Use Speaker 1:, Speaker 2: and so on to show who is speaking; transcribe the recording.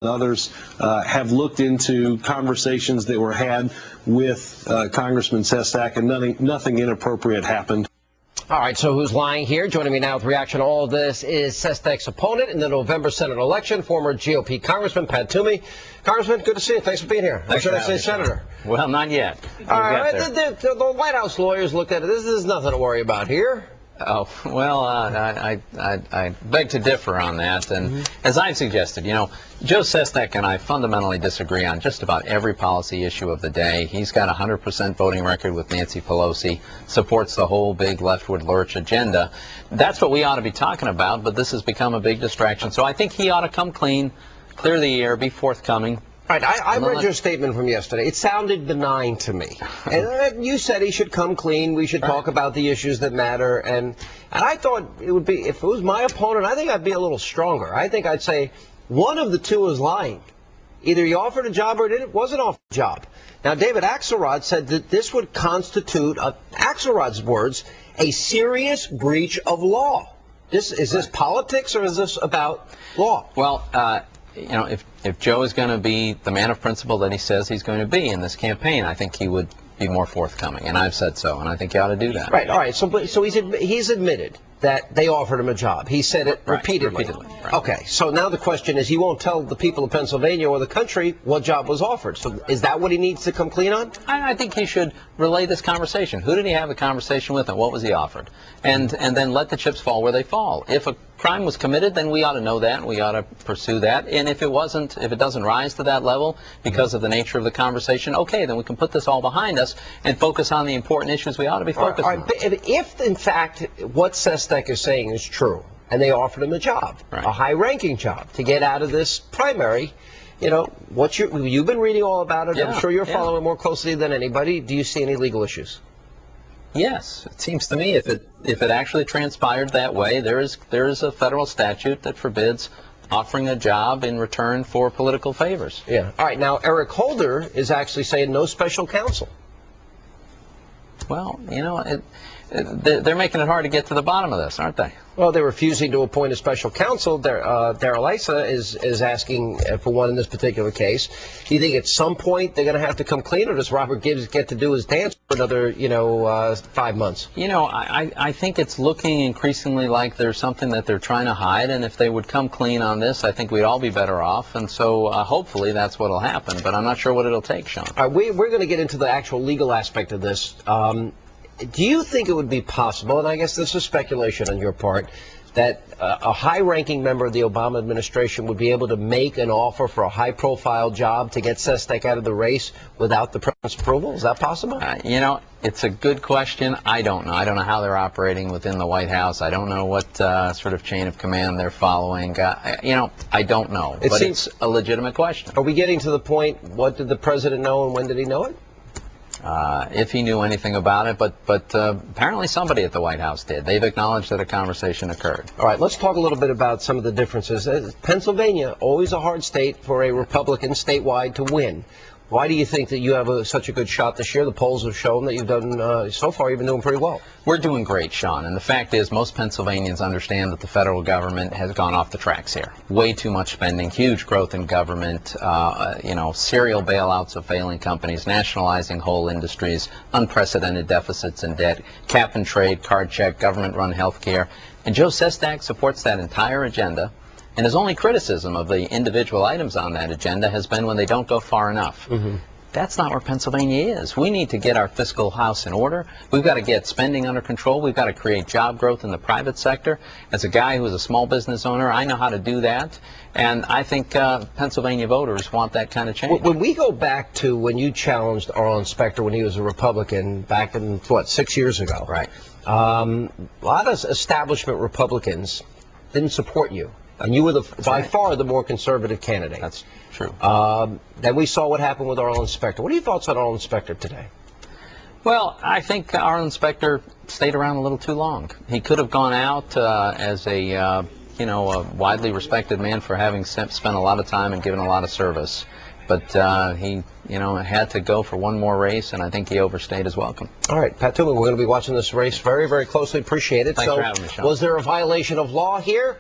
Speaker 1: Others have looked into conversations that were had with Congressman Sestak, and nothing inappropriate happened.
Speaker 2: All right, so who's lying here? Joining me now with reaction to all of this is Sestak's opponent in the November Senate election, former GOP Congressman Pat Toomey. Congressman, good to see you. Thanks for being here. Or should I say Senator?
Speaker 3: Well, not yet.
Speaker 2: All right, the White House lawyers looked at it. This is nothing to worry about here.
Speaker 3: Oh, well, I beg to differ on that. And as I've suggested, you know, Joe Sestak and I fundamentally disagree on just about every policy issue of the day. He's got a 100% voting record with Nancy Pelosi, supports the whole big leftward lurch agenda. That's what we ought to be talking about, but this has become a big distraction. So I think he ought to come clean, clear the air, be forthcoming.
Speaker 2: All right, I read your statement from yesterday. It sounded benign to me. And you said he should come clean. We should talk about the issues that matter. And I thought it would be, if it was my opponent, I think I'd be a little stronger. I think I'd say one of the two is lying. Either he offered a job or it wasn't offered a job. Now, David Axelrod said that this would constitute, Axelrod's words, a serious breach of law. Is this politics or is this about law?
Speaker 3: Well, you know, if Joe is going to be the man of principle that he says he's going to be in this campaign, I think he would be more forthcoming, and I've said so, and I think he ought to do that.
Speaker 2: Right. All right. So he's admitted that they offered him a job. He said it repeatedly.
Speaker 3: Right.
Speaker 2: Okay. So now the question is, he won't tell the people of Pennsylvania or the country what job was offered. So is that what he needs to come clean on?
Speaker 3: I think he should relay this conversation. Who did he have a conversation with, and what was he offered? And then let the chips fall where they fall. If a crime was committed, then we ought to know that, and we ought to pursue that. And if it wasn't, if it doesn't rise to that level because of the nature of the conversation, okay, then we can put this all behind us and focus on the important issues we ought to be focused on.
Speaker 2: But if, in fact, what Sestak is saying is true, and they offered him a job, a high-ranking job, to get out of this primary, you know, you've been reading all about it. I'm sure you're following more closely than anybody. Do you see any legal issues?
Speaker 3: Yes, it seems to me if it actually transpired that way, there is a federal statute that forbids offering a job in return for political favors.
Speaker 2: Yeah. All right. Now, Eric Holder is actually saying no special counsel.
Speaker 3: Well, you know, they're making it hard to get to the bottom of this, aren't they?
Speaker 2: Well, they're refusing to appoint a special counsel. Darrell Issa is asking for one in this particular case. Do you think at some point they're going to have to come clean, or does Robert Gibbs get to do his dance for another, 5 months?
Speaker 3: You know, I think it's looking increasingly like there's something that they're trying to hide, and if they would come clean on this, I think we'd all be better off. And so hopefully that's what will happen, but I'm not sure what it'll take, Sean.
Speaker 2: All right, we're going to get into the actual legal aspect of this. Do you think it would be possible, and I guess this is speculation on your part, that a high-ranking member of the Obama administration would be able to make an offer for a high-profile job to get Sestak out of the race without the president's approval? Is that possible?
Speaker 3: You know, it's a good question. I don't know. I don't know how they're operating within the White House. I don't know what sort of chain of command they're following. You know, I don't know. But it's a legitimate question.
Speaker 2: Are we getting to the point, what did the president know and when did he know it?
Speaker 3: If he knew anything about it, but apparently somebody at the White House did. They've acknowledged that a conversation occurred.
Speaker 2: All right, let's talk a little bit about some of the differences. Pennsylvania, always a hard state for a Republican statewide to win. Why do you think that you have such a good shot this year? The polls have shown that you've done, so far, you've been doing pretty well. We're
Speaker 3: doing great, Sean. And the fact is, most Pennsylvanians understand that the federal government has gone off the tracks here. Way too much spending, huge growth in government, serial bailouts of failing companies, nationalizing whole industries, unprecedented deficits and debt, cap and trade, card check, government-run health care. And Joe Sestak supports that entire agenda. And his only criticism of the individual items on that agenda has been when they don't go far enough. That's not where Pennsylvania is. We need to get our fiscal house in order. We've got to get spending under control. We've got to create job growth in the private sector. As a guy who is a small business owner, I know how to do that. And I think Pennsylvania voters want that kind of change.
Speaker 2: When we go back to when you challenged Arlen Specter when he was a Republican back in, 6 years ago?
Speaker 3: Right.
Speaker 2: A lot of establishment Republicans didn't support you. And you were by far the more conservative candidate.
Speaker 3: That's true.
Speaker 2: Then we saw what happened with Arlen Specter. What are your thoughts on Arlen Specter today?
Speaker 3: Well, I think Arlen Specter stayed around a little too long. He could have gone out as a widely respected man for having spent a lot of time and given a lot of service. But he, had to go for one more race, and I think he overstayed his welcome. All right, Pat Toomey, we're going to be watching this race very, very closely. Appreciate it.
Speaker 2: Thanks for having me, Sean. Was there a violation of law here?